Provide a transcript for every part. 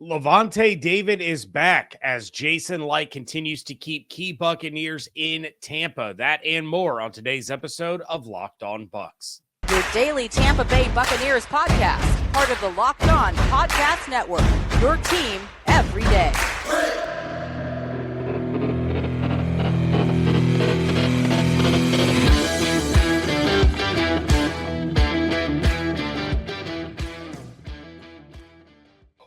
Lavonte David is back as Jason Light continues to keep key Buccaneers in Tampa. That and more on today's episode of Locked On Bucs. Your daily Tampa Bay Buccaneers podcast, part of the Locked On Podcast Network, your team every day.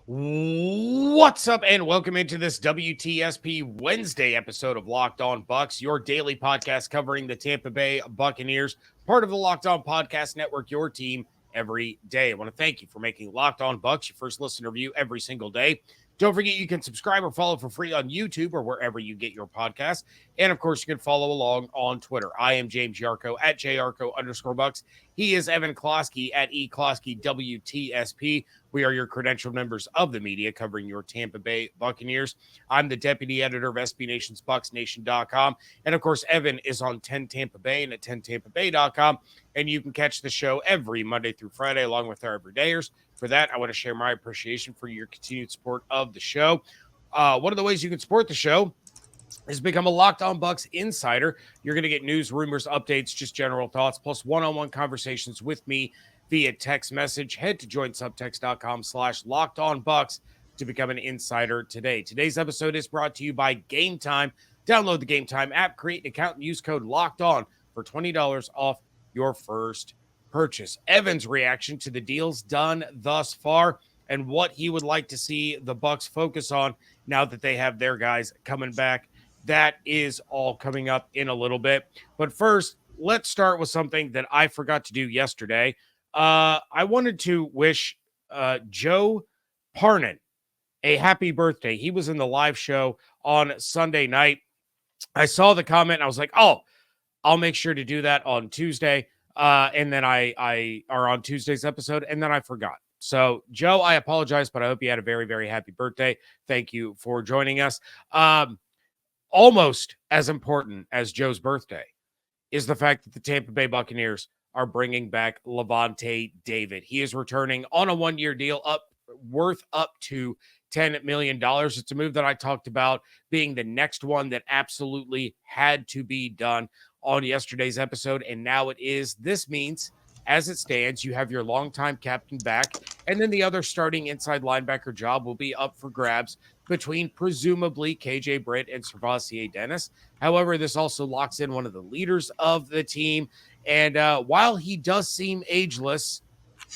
What's up, and welcome into this WTSP Wednesday episode of Locked On Bucs, your daily podcast covering the Tampa Bay Buccaneers, part of the Locked On Podcast Network, your team every day. I want to thank you for making Locked On Bucs your first listen review every single day. Don't forget you can subscribe or follow for free on YouTube or wherever you get your podcasts. And, of course, you can follow along on Twitter. I am James Yarcho at JYarcho_Bucs. He is Evan Klosky at EKloskyWTSP. We are your credentialed members of the media covering your Tampa Bay Buccaneers. I'm the deputy editor of SB Nation's BucsNation.com. And, of course, Evan is on 10 Tampa Bay and at 10TampaBay.com. And you can catch the show every Monday through Friday along with our everydayers. For that, I want to share my appreciation for your continued support of the show. One of the ways you can support the show is become a Locked On Bucs insider. You're going to get news, rumors, updates, just general thoughts, plus one-on-one conversations with me via text message. Head to joinsubtext.com/LockedOnBucs to become an insider today. Today's episode is brought to you by Game Time. Download the Game Time app, create an account, and use code LOCKEDON for $20 off your first purchase. Evan's reaction to the deals done thus far and what he would like to see the Bucs focus on now that they have their guys coming back. That is all coming up in a little bit. But first, let's start with something that I forgot to do yesterday. I wanted to wish Joe Parnan a happy birthday. He was in the live show on Sunday night. I saw the comment and I was like, oh, I'll make sure to do that on Tuesday. And then I are on Tuesday's episode, and then I forgot. So, Joe, I apologize, but I hope you had a very, very happy birthday. Thank you for joining us. Almost as important as Joe's birthday is the fact that the Tampa Bay Buccaneers are bringing back Lavonte David. He is returning on a one-year deal worth up to $10 million. It's a move that I talked about being the next one that absolutely had to be done on yesterday's episode, and now it is. This means, as it stands, you have your longtime captain back, and then the other starting inside linebacker job will be up for grabs between presumably KJ Britt and Servassier Dennis. However, this also locks in one of the leaders of the team, and while he does seem ageless,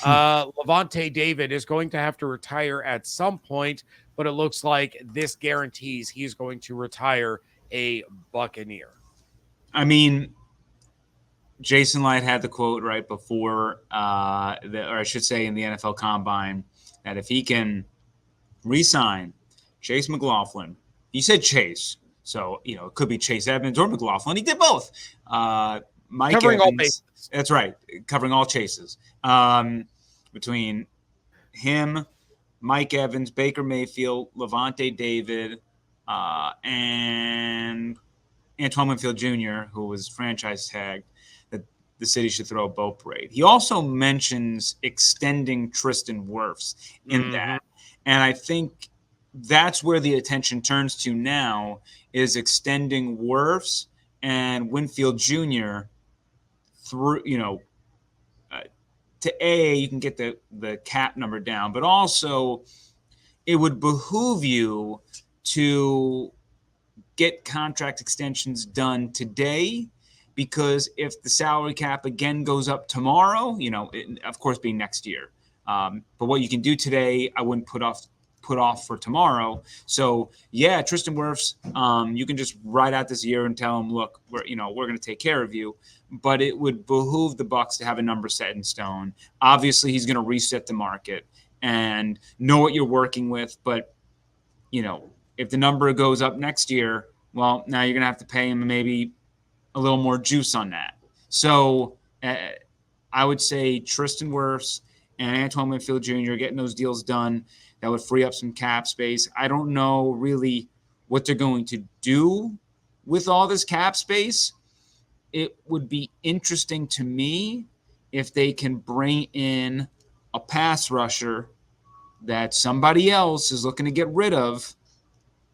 Lavonte David is going to have to retire at some point, but it looks like this guarantees he's going to retire a Buccaneer. I mean, Jason Light had the quote right before, or I should say in the NFL Combine, that if he can re-sign Chase McLaughlin, he said Chase, so, it could be Chase Evans or McLaughlin. He did both. Mike covering Evans, all bases. That's right, covering all chases. Between him, Mike Evans, Baker Mayfield, Lavonte David, and Antoine Winfield Jr., who was franchise tagged, that the city should throw a boat parade. He also mentions extending Tristan Wirfs in that. And I think that's where the attention turns to now, is extending Wirfs and Winfield Jr. through, to you can get the cap number down, but also it would behoove you to get contract extensions done today, because if the salary cap again goes up tomorrow, of course being next year. But what you can do today, I wouldn't put off for tomorrow. So yeah, Tristan Wirfs, you can just ride out this year and tell him, look, we're going to take care of you. But it would behoove the Bucs to have a number set in stone. Obviously, he's going to reset the market and know what you're working with. But if the number goes up next year, well, now you're going to have to pay him maybe a little more juice on that. So I would say Tristan Wirfs and Antoine Winfield Jr. getting those deals done, that would free up some cap space. I don't know really what they're going to do with all this cap space. It would be interesting to me if they can bring in a pass rusher that somebody else is looking to get rid of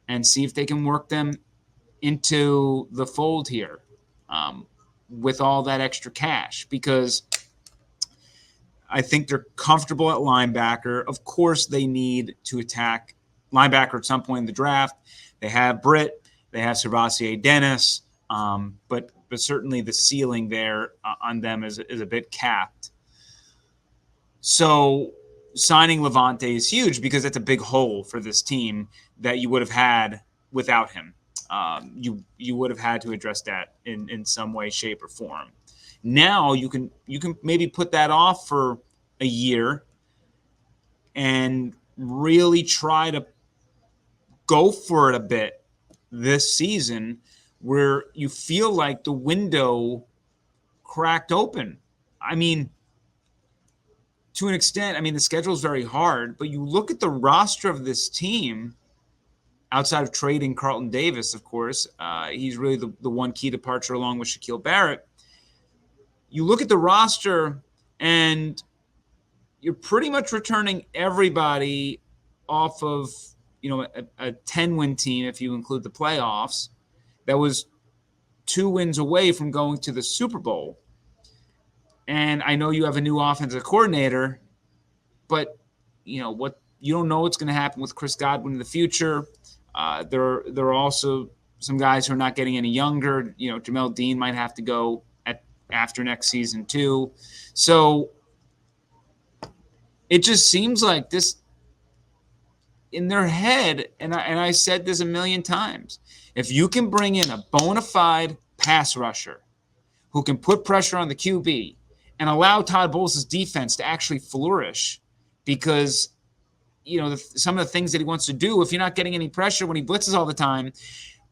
and see if they can work them into the fold here with all that extra cash, because I think they're comfortable at linebacker. Of course, they need to attack linebacker at some point in the draft. They have Britt, they have Servassier Dennis, but certainly the ceiling there on them is a bit capped. So signing Lavonte is huge because it's a big hole for this team that you would have had without him. You would have had to address that in some way, shape, or form. Now you can maybe put that off for a year and really try to go for it a bit this season, where you feel like the window cracked open. I mean, to an extent, the schedule is very hard, but you look at the roster of this team, outside of trading Carlton Davis, of course, he's really the one key departure along with Shaquille Barrett. You look at the roster and you're pretty much returning everybody off of, a 10-win team, if you include the playoffs, that was 2 wins away from going to the Super Bowl. And I know you have a new offensive coordinator, but you don't know what's going to happen with Chris Godwin in the future. There are also some guys who are not getting any younger. Jamel Dean might have to go after next season too. So it just seems like this in their head, and I said this a million times, if you can bring in a bona fide pass rusher who can put pressure on the QB and allow Todd Bowles' defense to actually flourish, because some of the things that he wants to do, if you're not getting any pressure when he blitzes all the time,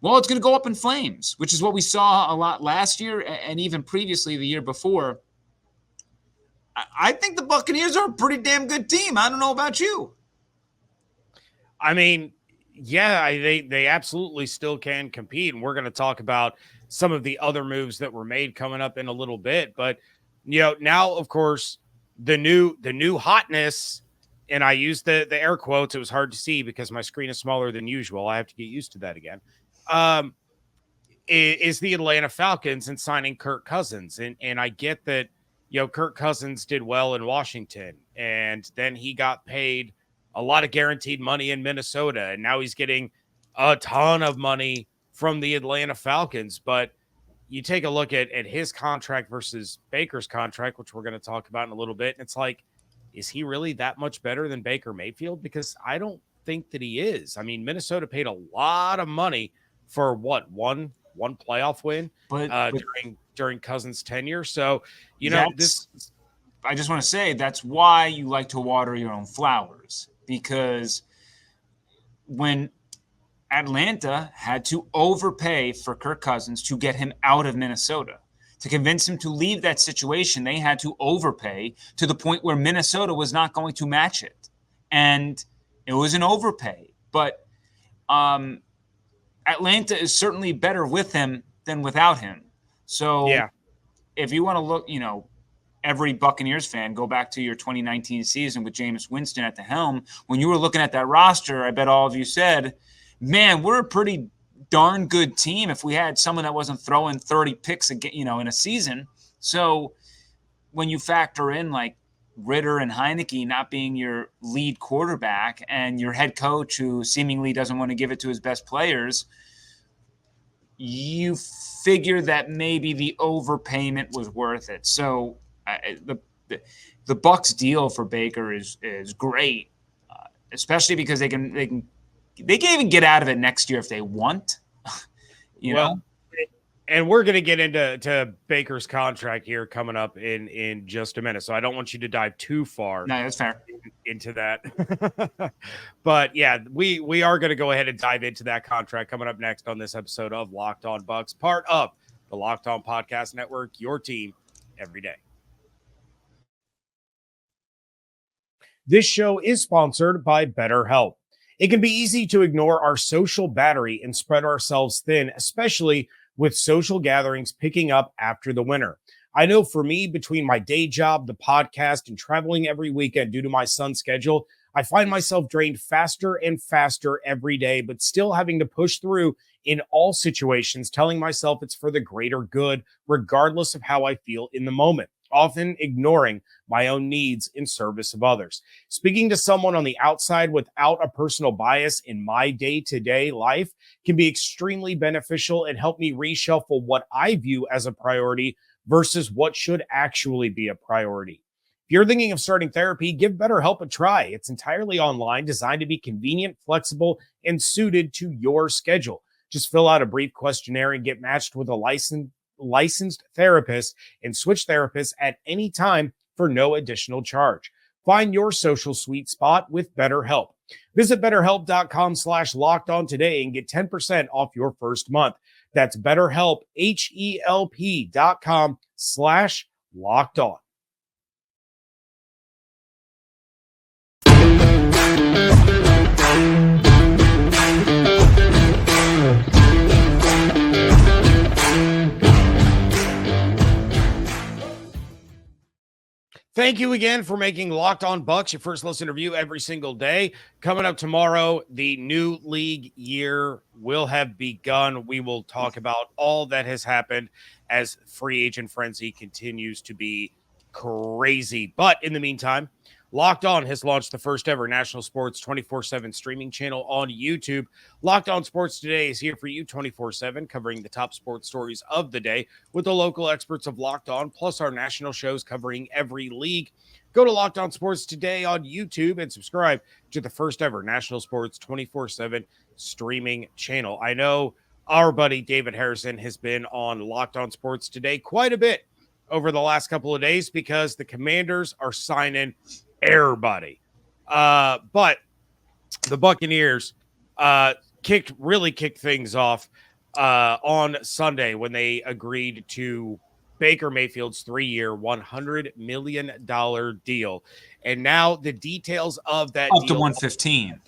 well, it's going to go up in flames, which is what we saw a lot last year and even previously the year before. I think the Buccaneers are a pretty damn good team. I don't know about you. Yeah, they absolutely still can compete, and we're going to talk about some of the other moves that were made coming up in a little bit. But now, of course, the new hotness, and I used the air quotes. It was hard to see because my screen is smaller than usual. I have to get used to that again. Is the Atlanta Falcons and signing Kirk Cousins. And I get that, Kirk Cousins did well in Washington, and then he got paid a lot of guaranteed money in Minnesota, and now he's getting a ton of money from the Atlanta Falcons. But you take a look at his contract versus Baker's contract, which we're going to talk about in a little bit, and it's like, is he really that much better than Baker Mayfield? Because I don't think that he is. Minnesota paid a lot of money for one playoff win during Cousins' tenure. So, I just want to say that's why you like to water your own flowers, because when Atlanta had to overpay for Kirk Cousins to get him out of Minnesota, to convince him to leave that situation, they had to overpay to the point where Minnesota was not going to match it. And it was an overpay. But Atlanta is certainly better with him than without him. So if you want to look, every Buccaneers fan, go back to your 2019 season with Jameis Winston at the helm. When you were looking at that roster, I bet all of you said, man, we're a pretty darn good team if we had someone that wasn't throwing 30 picks in a season. So when you factor in like Ritter and Heineke not being your lead quarterback and your head coach who seemingly doesn't want to give it to his best players, you figure that maybe the overpayment was worth it. So the Bucs deal for Baker is great, especially because they can even get out of it next year if they want. And we're going to get into Baker's contract here coming up in just a minute, so I don't want you to dive too far. No, that's fair. Into that. But yeah, we are going to go ahead and dive into that contract coming up next on this episode of Locked On Bucs, part of the Locked On Podcast Network, your team every day. This show is sponsored by BetterHelp. It can be easy to ignore our social battery and spread ourselves thin, especially with social gatherings picking up after the winter. I know for me, between my day job, the podcast, and traveling every weekend due to my son's schedule, I find myself drained faster and faster every day, but still having to push through in all situations, telling myself it's for the greater good, regardless of how I feel in the moment, often ignoring my own needs in service of others. Speaking to someone on the outside without a personal bias in my day-to-day life can be extremely beneficial and help me reshuffle what I view as a priority versus what should actually be a priority. If you're thinking of starting therapy, give BetterHelp a try. It's entirely online, designed to be convenient, flexible, and suited to your schedule. Just fill out a brief questionnaire and get matched with a licensed therapist and switch therapists at any time for no additional charge. Find your social sweet spot with BetterHelp. Visit BetterHelp.com/lockedon today and get 10% off your first month. That's BetterHelp, HELP.com/lockedon. Thank you again for making Locked On Bucs your first listen review every single day. Coming up tomorrow, the new league year will have begun. We will talk about all that has happened as free agent frenzy continues to be crazy. But in the meantime, Locked On has launched the first ever national sports 24/7 streaming channel on YouTube. Locked On Sports Today is here for you 24/7, covering the top sports stories of the day with the local experts of Locked On, plus our national shows covering every league. Go to Locked On Sports Today on YouTube and subscribe to the first ever national sports 24/7 streaming channel. I know our buddy David Harrison has been on Locked On Sports Today quite a bit over the last couple of days because the Commanders are signing everybody. But the Buccaneers kicked things off on Sunday when they agreed to Baker Mayfield's 3-year, $100 million deal. And now the details of that up deal. To 115.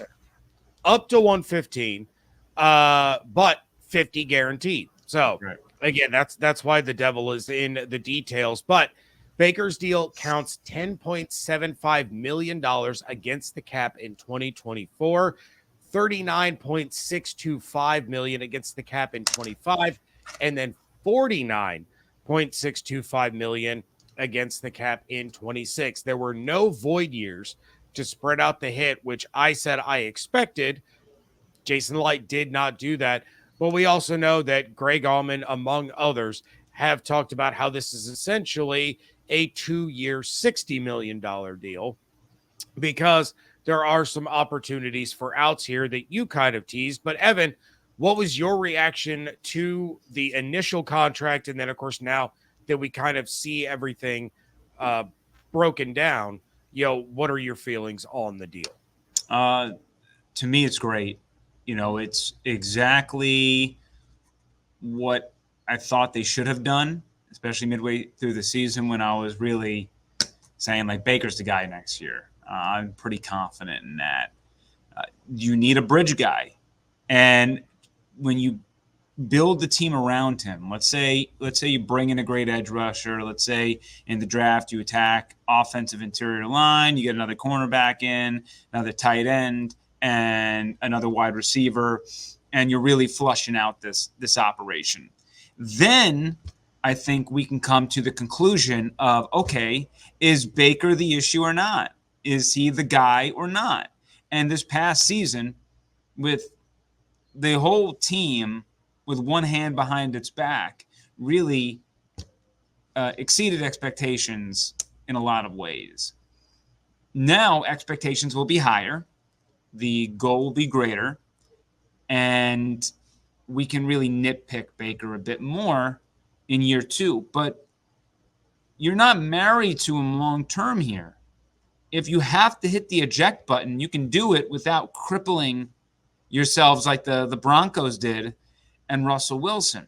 Up to 115, but 50 guaranteed. So, right. Again, that's why the devil is in the details. But Baker's deal counts $10.75 million against the cap in 2024, $39.625 million against the cap in 25, and then $49.625 million against the cap in 26. There were no void years to spread out the hit, which I said I expected. Jason Light did not do that. But we also know that Greg Allman, among others, have talked about how this is essentially a 2-year, $60 million deal, because there are some opportunities for outs here that you kind of teased. But Evan, what was your reaction to the initial contract? And then, of course, now that we kind of see everything broken down, what are your feelings on the deal? To me, it's great. It's exactly what I thought they should have done, especially midway through the season when I was really saying, Baker's the guy next year. I'm pretty confident in that. You need a bridge guy. And when you build the team around him, let's say you bring in a great edge rusher. Let's say in the draft you attack offensive interior line. You get another cornerback in, another tight end, and another wide receiver, and you're really flushing out this operation. Then I think we can come to the conclusion of, okay, is Baker the issue or not? Is he the guy or not? And this past season, with the whole team with one hand behind its back, really exceeded expectations in a lot of ways. Now expectations will be higher. The goal will be greater, and we can really nitpick Baker a bit more in year 2. But you're not married to him long-term here. If you have to hit the eject button, you can do it without crippling yourselves like the Broncos did and Russell Wilson,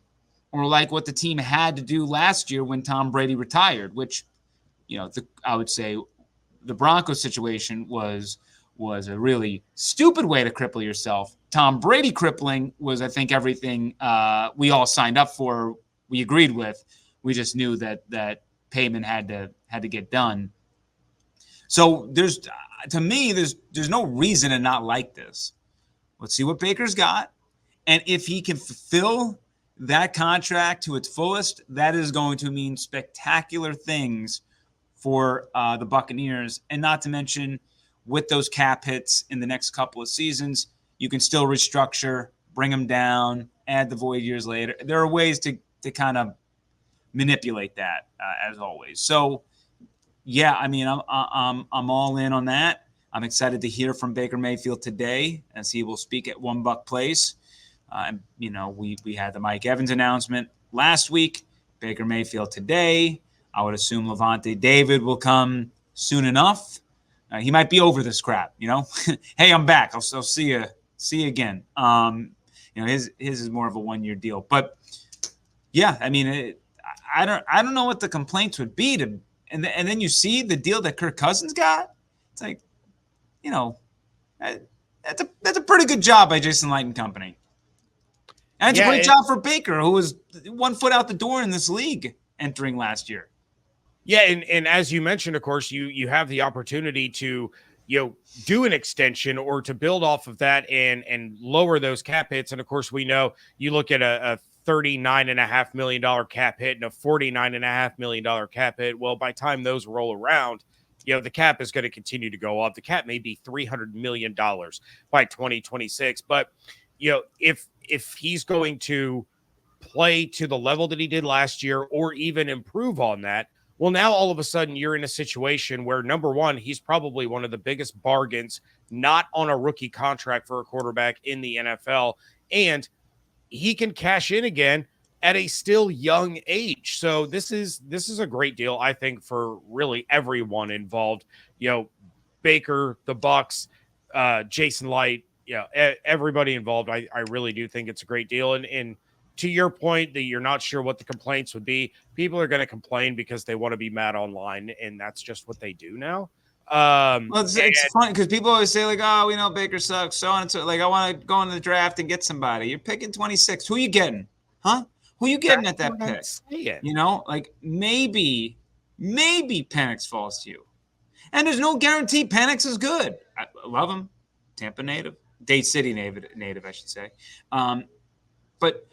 or like what the team had to do last year when Tom Brady retired, which, I would say the Broncos situation was a really stupid way to cripple yourself. Tom Brady crippling was, I think, everything we all signed up for, we agreed with. We just knew that payment had to get done. So there's no reason to not like this. Let's see what Baker's got. And if he can fulfill that contract to its fullest, that is going to mean spectacular things for the Buccaneers. And not to mention, with those cap hits in the next couple of seasons, you can still restructure, bring them down, add the void years later. There are ways to kind of manipulate that, as always. So, yeah, I mean, I'm all in on that. I'm excited to hear from Baker Mayfield today, as he will speak at One Buck Place. And we had the Mike Evans announcement last week. Baker Mayfield today. I would assume Lavonte David will come soon enough. He might be over this crap, Hey, I'm back. I'll see you. See you again. His is more of a 1-year deal, but yeah, I mean, I don't know what the complaints would be and then you see the deal that Kirk Cousins got. It's like, that's a pretty good job by Jason Light and company. And it's a great job for Baker, who was 1 foot out the door in this league entering last year. Yeah, and as you mentioned, of course, you have the opportunity to do an extension or to build off of that and lower those cap hits. And of course, we know you look at a $39.5 million cap hit and a $49.5 million cap hit. Well, by the time those roll around, the cap is going to continue to go up. The cap may be $300 million by 2026. But, if he's going to play to the level that he did last year or even improve on that, well, now all of a sudden you're in a situation where, number one, he's probably one of the biggest bargains not on a rookie contract for a quarterback in the NFL. And he can cash in again at a still young age. So this is a great deal, I think, for really everyone involved. Baker, the Bucs, Jason Light, everybody involved. I really do think it's a great deal. And to your point that you're not sure what the complaints would be, people are going to complain because they want to be mad online, and that's just what they do now. It's fun because people always say, like, oh, we know Baker sucks, so on and so. Like, I want to go into the draft and get somebody. You're picking 26. Who are you getting? Huh? Who are you getting at that pick? Like maybe Penix falls to you. And there's no guarantee Penix is good. I love him. Tampa native. Dade City native, I should say. But,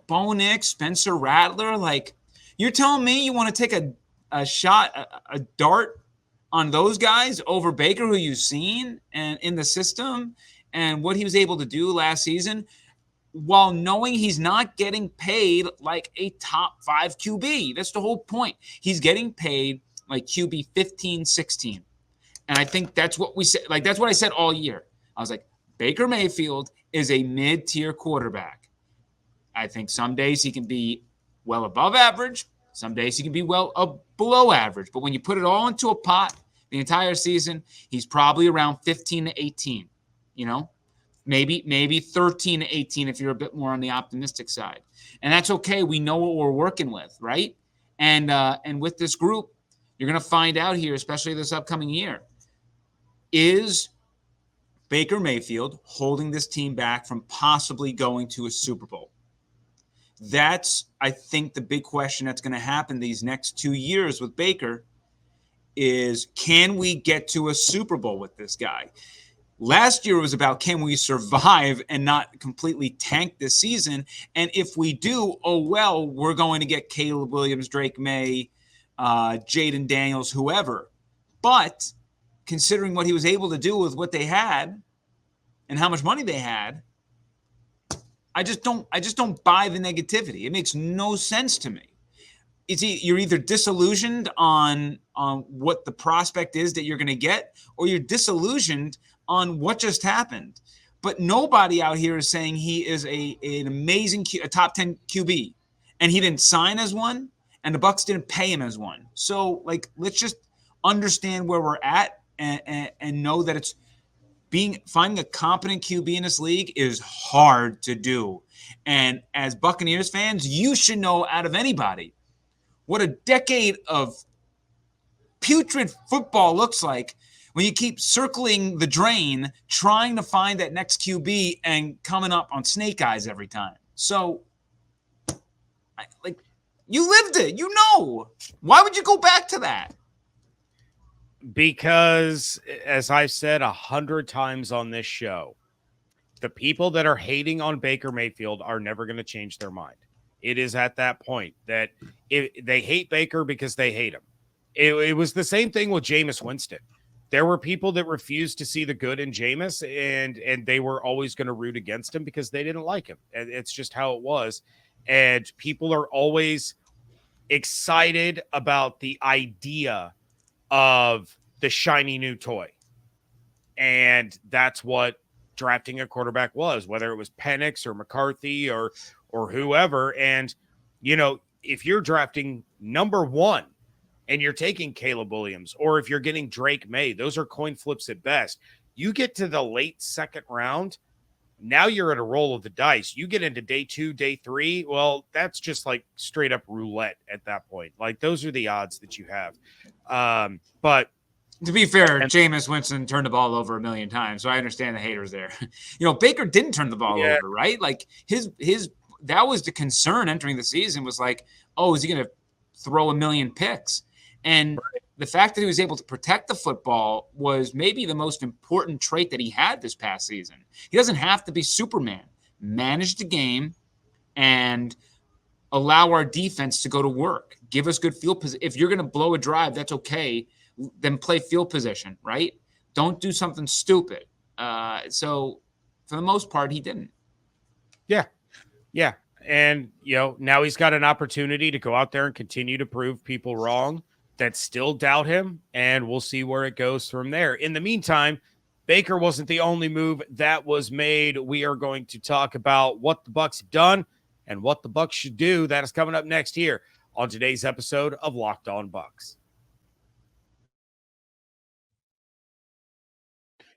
Bo Nix, Spencer Rattler, like, you're telling me you want to take a shot, a dart on those guys over Baker, who you've seen and in the system and what he was able to do last season, while knowing he's not getting paid like a top 5 QB. That's the whole point. He's getting paid like QB 15, 16. And I think that's what we said. Like, that's what I said all year. I was like, Baker Mayfield is a mid-tier quarterback. I think some days he can be well above average. Some days he can be well below average. But when you put it all into a pot, the entire season, he's probably around 15 to 18, maybe 13 to 18 if you're a bit more on the optimistic side. And that's okay. We know what we're working with, right? And with this group, you're going to find out here, especially this upcoming year, is Baker Mayfield holding this team back from possibly going to a Super Bowl? That's, I think, the big question that's going to happen these next 2 years with Baker is, can we get to a Super Bowl with this guy? Last year was about, can we survive and not completely tank this season? And if we do, oh, well, we're going to get Caleb Williams, Drake May, Jaden Daniels, whoever. But considering what he was able to do with what they had and how much money they had, I just don't buy the negativity. It makes no sense to me. You're either disillusioned on what the prospect is that you're going to get, or you're disillusioned on what just happened. But nobody out here is saying he is an amazing a top 10 QB, and he didn't sign as one, and the Bucs didn't pay him as one. So, like, let's just understand where we're at and know that it's finding a competent QB in this league is hard to do. And as Buccaneers fans, you should know out of anybody what a decade of putrid football looks like when you keep circling the drain, trying to find that next QB and coming up on snake eyes every time. So, You lived it. You know. Why would you go back to that? Because, as I've said 100 times on this show, the people that are hating on Baker Mayfield are never going to change their mind. It is at that point that they hate Baker because they hate him. It was the same thing with Jameis Winston. There were people that refused to see the good in Jameis, and they were always going to root against him because they didn't like him. And it's just how it was. And people are always excited about the idea of the shiny new toy. And that's what drafting a quarterback was, whether it was Penix or McCarthy or whoever. And, if you're drafting number 1 and you're taking Caleb Williams, or if you're getting Drake May, those are coin flips at best. You get to the late second round, now you're at a roll of the dice. You get into day 2, day 3. Well, that's just like straight up roulette at that point. Like, those are the odds that you have. But to be fair, Jameis Winston turned the ball over a million times, so I understand the haters there. Baker didn't turn the ball over, right? Like his that was the concern entering the season, was like, oh, is he going to throw a million picks? And the fact that he was able to protect the football was maybe the most important trait that he had this past season. He doesn't have to be Superman. Manage the game and allow our defense to go to work. Give us good field position. If you're going to blow a drive, that's okay. Then play field position, right? Don't do something stupid. So for the most part, he didn't. Yeah. And, now he's got an opportunity to go out there and continue to prove people wrong that still doubt him, and we'll see where it goes from there. In the meantime, Baker wasn't the only move that was made. We are going to talk about what the Bucs have done and what the Bucs should do. That is coming up next here on today's episode of Locked On Bucs.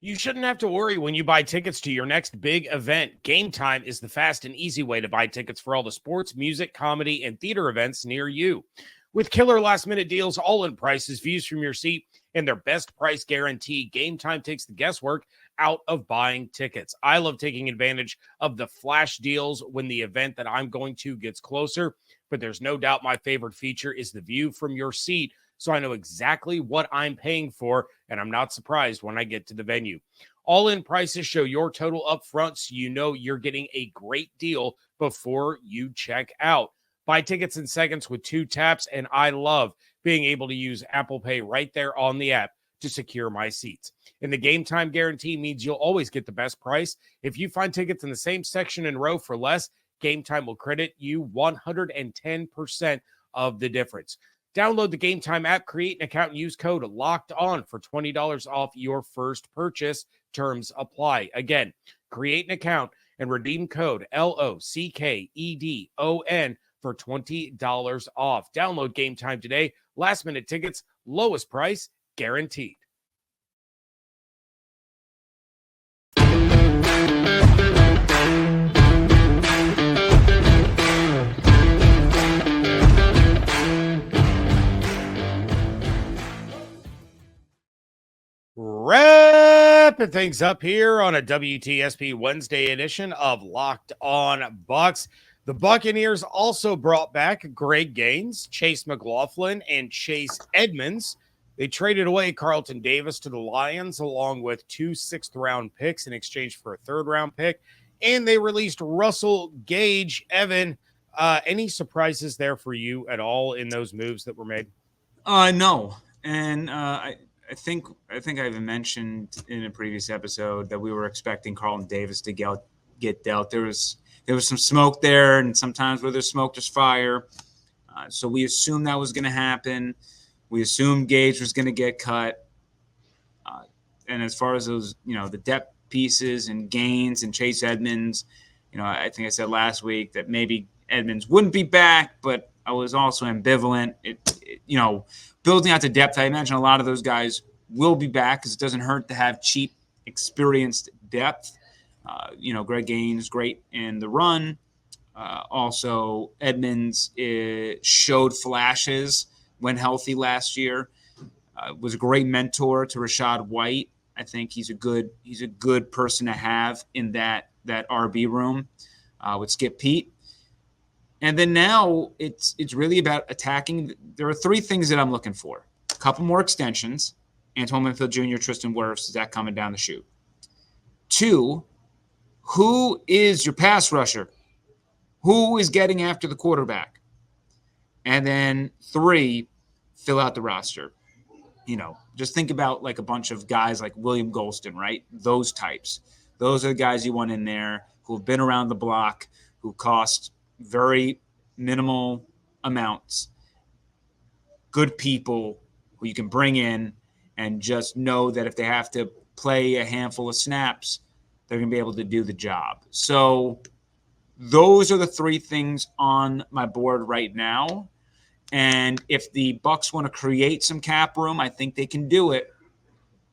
You shouldn't have to worry when you buy tickets to your next big event. Game Time is the fast and easy way to buy tickets for all the sports, music, comedy, and theater events near you. With killer last-minute deals, all-in prices, views from your seat, and their best price guarantee, Game Time takes the guesswork out of buying tickets. I love taking advantage of the flash deals when the event that I'm going to gets closer, but there's no doubt my favorite feature is the view from your seat, so I know exactly what I'm paying for, and I'm not surprised when I get to the venue. All-in prices show your total up front, so you know you're getting a great deal before you check out. Buy tickets in seconds with 2 taps, and I love being able to use Apple Pay right there on the app to secure my seats. And the Game Time guarantee means you'll always get the best price. If you find tickets in the same section and row for less, Game Time will credit you 110% of the difference. Download the Game Time app, create an account, and use code LOCKEDON for $20 off your first purchase. Terms apply. Again, create an account and redeem code LOCKEDON for $20 off. Download Game Time today. Last minute tickets, lowest price guaranteed. Wrapping things up here on a WTSP Wednesday edition of Locked On Bucs. The Buccaneers also brought back Greg Gaines, Chase McLaughlin, and Chase Edmonds. They traded away Carlton Davis to the Lions along with 2 sixth-round picks in exchange for a third-round pick, and they released Russell Gage. Evan, any surprises there for you at all in those moves that were made? No, and I think I even mentioned in a previous episode that we were expecting Carlton Davis to get dealt. There was some smoke there, and sometimes where there's smoke, there's fire. So we assumed that was going to happen. We assumed Gage was going to get cut. And as far as those, the depth pieces and Gaines and Chase Edmonds, I think I said last week that maybe Edmonds wouldn't be back, but I was also ambivalent. Building out the depth, I imagine a lot of those guys will be back because it doesn't hurt to have cheap, experienced depth. Greg Gaines, great in the run. Also, Edmonds showed flashes when healthy last year. Was a great mentor to Rachaad White. I think he's a good person to have in that RB room with Skip Pete. And then now it's really about attacking. There are three things that I'm looking for. A couple more extensions. Antoine Winfield Jr., Tristan Wirfs, is that coming down the chute? 2, who is your pass rusher? Who is getting after the quarterback? And then 3, fill out the roster. Just think about like a bunch of guys like William Golston, right? Those types. Those are the guys you want in there who have been around the block, who cost very minimal amounts, good people who you can bring in and just know that if they have to play a handful of snaps, they're going to be able to do the job. So those are the 3 things on my board right now. And if the Bucs want to create some cap room, I think they can do it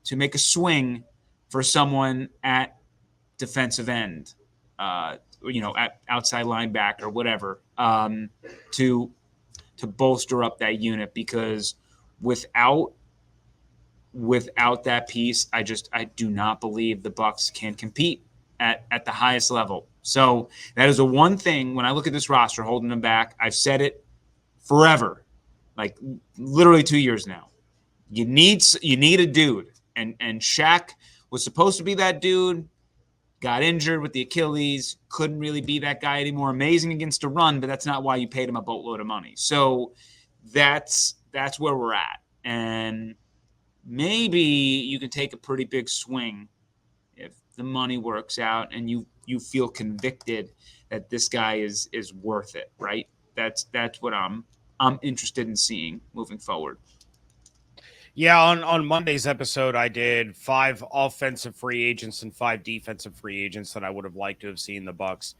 to make a swing for someone at defensive end, at outside linebacker, whatever, to bolster up that unit, because without that piece, I do not believe the Bucs can compete at the highest level. So that is the one thing when I look at this roster holding them back. I've said it forever, like literally 2 years now. You need a dude, and Shaq was supposed to be that dude. Got injured with the Achilles, couldn't really be that guy anymore. Amazing against a run, but that's not why you paid him a boatload of money. So that's where we're at. And maybe you can take a pretty big swing if the money works out and you feel convicted that this guy is worth it, right? That's what I'm interested in seeing moving forward. Yeah, on Monday's episode, I did 5 offensive free agents and 5 defensive free agents that I would have liked to have seen the Bucs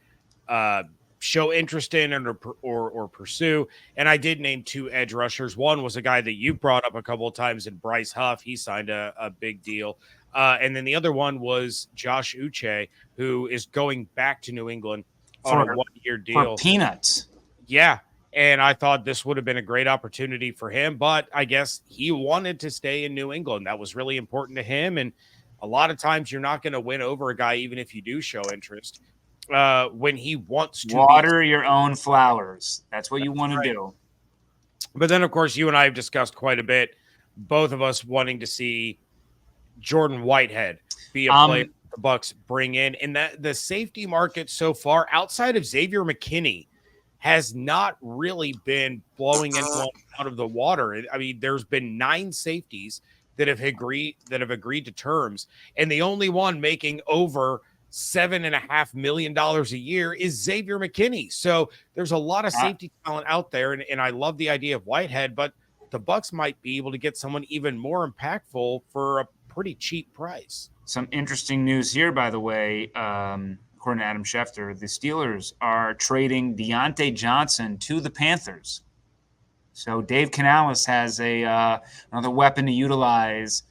show interest in or pursue. And I did name 2 edge rushers. One was a guy that you brought up a couple of times in Bryce Huff. He signed a big deal. And then the other one was Josh Uche, who is going back to New England on a 1-year deal. For peanuts. Yeah. And I thought this would have been a great opportunity for him, but I guess he wanted to stay in New England. That was really important to him. And a lot of times you're not going to win over a guy, even if you do show interest, when he wants to water your own flowers. That's what you want to do. But then, of course, you and I have discussed quite a bit, both of us wanting to see Jordan Whitehead be a player the Bucs bring in. And that the safety market so far, outside of Xavier McKinney, has not really been blowing anyone out of the water. I mean, there's been 9 safeties that have agreed to terms, and the only one making over $7.5 million a year is Xavier McKinney. So there's a lot of safety talent out there, and I love the idea of Whitehead, but the Bucs might be able to get someone even more impactful for a pretty cheap price. Some interesting news here, by the way. According to Adam Schefter, the Steelers are trading Deontay Johnson to the Panthers. So Dave Canales has another weapon to utilize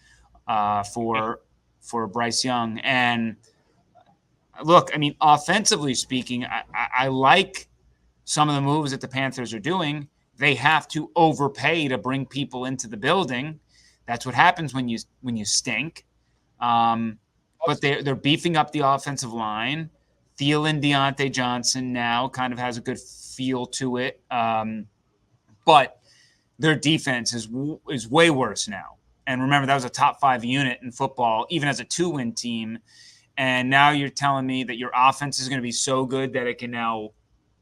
for Bryce Young. And look, I mean, offensively speaking, I like some of the moves that the Panthers are doing. They have to overpay to bring people into the building. That's what happens when you stink. But they're beefing up the offensive line. Thielen, Deontay Johnson now kind of has a good feel to it. But their defense is way worse now. And remember, that was a top 5 unit in football, even as a 2-win team. And now you're telling me that your offense is going to be so good that it can now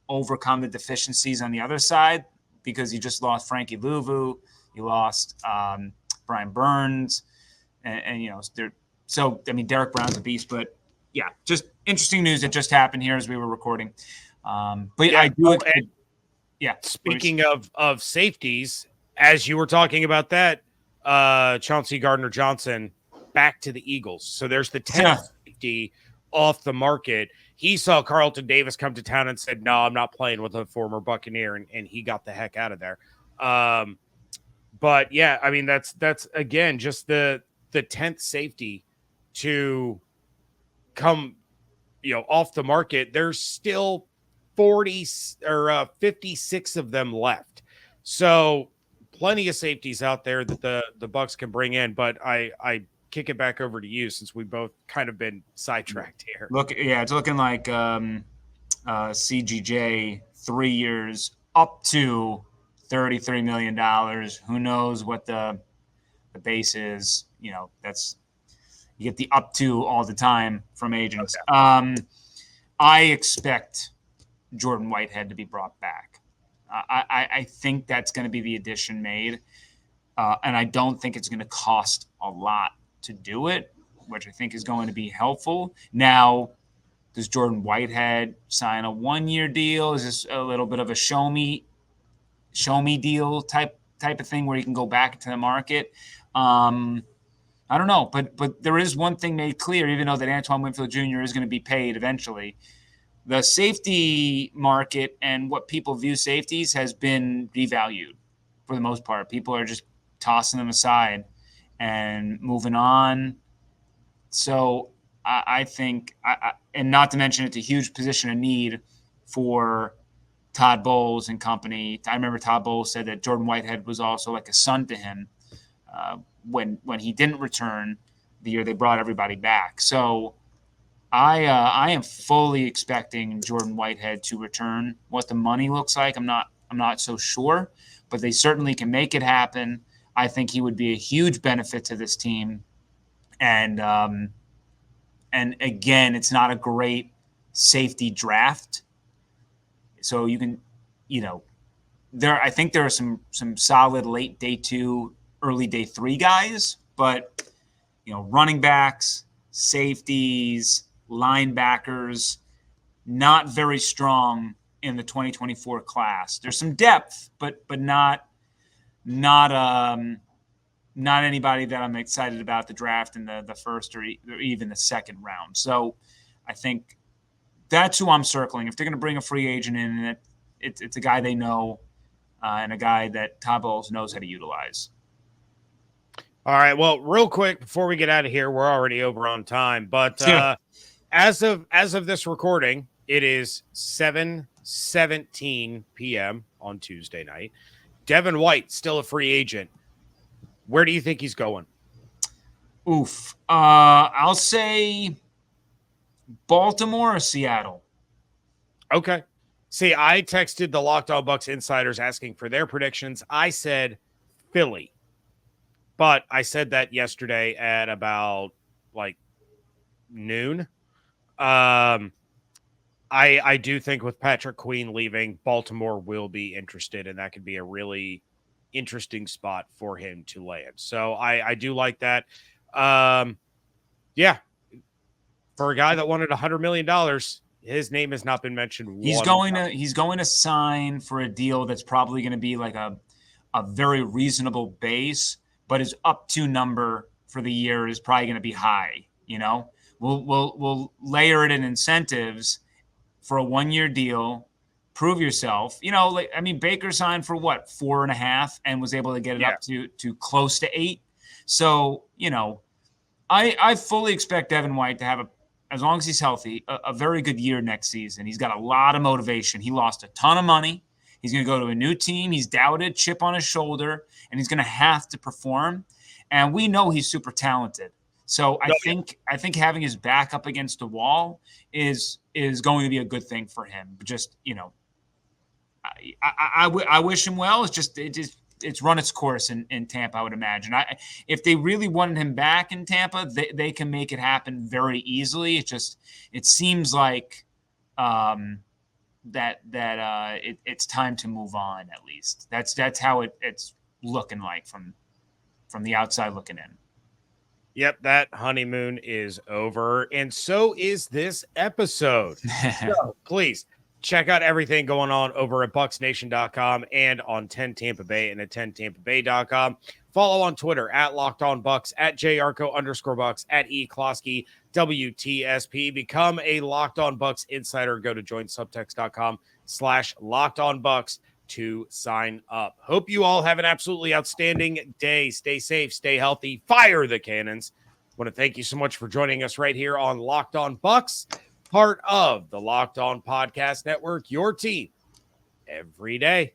overcome the deficiencies on the other side, because you just lost Frankie Louvu, you lost Brian Burns, and so I mean, Derek Brown's a beast, but yeah, just interesting news that just happened here as we were recording. But yeah, I do. Yeah. Speaking of safeties, as you were talking about that, Chauncey Gardner-Johnson back to the Eagles. So there's the 10th safety off the market. He saw Carlton Davis come to town and said, "No, I'm not playing with a former Buccaneer," and he got the heck out of there. But yeah, I mean, that's again just the 10th safety to come, off the market. There's still 40 or 56 of them left. So plenty of safeties out there that the Bucs can bring in. But I kick it back over to you, since we both kind of been sidetracked here. It's looking like CGJ 3 years, up to $33 million. Who knows what the base is? That's you get the up to all the time from agents. Okay. I expect Jordan Whitehead to be brought back. I think that's going to be the addition made, and I don't think it's going to cost a lot to do it, which I think is going to be helpful. Now, does Jordan Whitehead sign a 1-year deal? Is this a little bit of a show me deal type of thing where he can go back into the market? I don't know, but there is one thing made clear, even though that Antoine Winfield Jr. is going to be paid eventually. The safety market and what people view safeties has been devalued for the most part. People are just tossing them aside and moving on. So I think, and not to mention it's a huge position of need for Todd Bowles and company. I remember Todd Bowles said that Jordan Whitehead was also like a son to him when he didn't return the year they brought everybody back. So I am fully expecting Jordan Whitehead to return. What the money looks like, I'm not so sure, but they certainly can make it happen. I think he would be a huge benefit to this team. And again, it's not a great safety draft. So you can, I think there are some solid late day 2, early day 3 guys, but running backs, safeties, linebackers, not very strong in the 2024 class. There's some depth, but not anybody that I'm excited about the draft in the first or even the second round. So I think that's who I'm circling. If they're going to bring a free agent in, and it's a guy they know and a guy that Todd Bowles knows how to utilize. All right. Well, real quick before we get out of here, we're already over on time, but as of this recording, it is 7:17 p.m. on Tuesday night. Devin White still a free agent. Where do you think he's going? I'll say Baltimore or Seattle. Okay. See, I texted the Locked On Bucs insiders asking for their predictions. I said Philly. But I said that yesterday at about noon. I do think with Patrick Queen leaving, Baltimore will be interested, and that could be a really interesting spot for him to land. So I do like that. Yeah. For a guy that wanted $100 million, his name has not been mentioned. He's going to sign for a deal that's probably going to be like a very reasonable base, but his up to number for the year is probably going to be high. We'll layer it in incentives for a 1-year deal. Prove yourself. Baker signed for what, 4.5 and was able to get it up to close to 8. So, I fully expect Devin White to have as long as he's healthy, a very good year next season. He's got a lot of motivation. He lost a ton of money. He's going to go to a new team. He's doubted, chip on his shoulder, and he's going to have to perform. And we know he's super talented. So I think having his back up against the wall is going to be a good thing for him. But just, I wish him well. It's run its course in Tampa, I would imagine. If they really wanted him back in Tampa, they can make it happen very easily. It seems like it's time to move on. At least that's how it's looking like from the outside looking in. Yep, that honeymoon is over, and so is this episode. So please check out everything going on over at BucsNation.com and on 10 Tampa Bay and at 10TampaBay.com. Follow on Twitter at Locked On Bucs, at JYarcho_Bucs, at eCloskey, WTSP. Become a Locked On Bucs insider. Go to joinsubtext.com/LockedOnBucs to sign up. Hope you all have an absolutely outstanding day. Stay safe, stay healthy, fire the cannons. Want to thank you so much for joining us right here on Locked On Bucs, part of the Locked On Podcast Network, your team every day.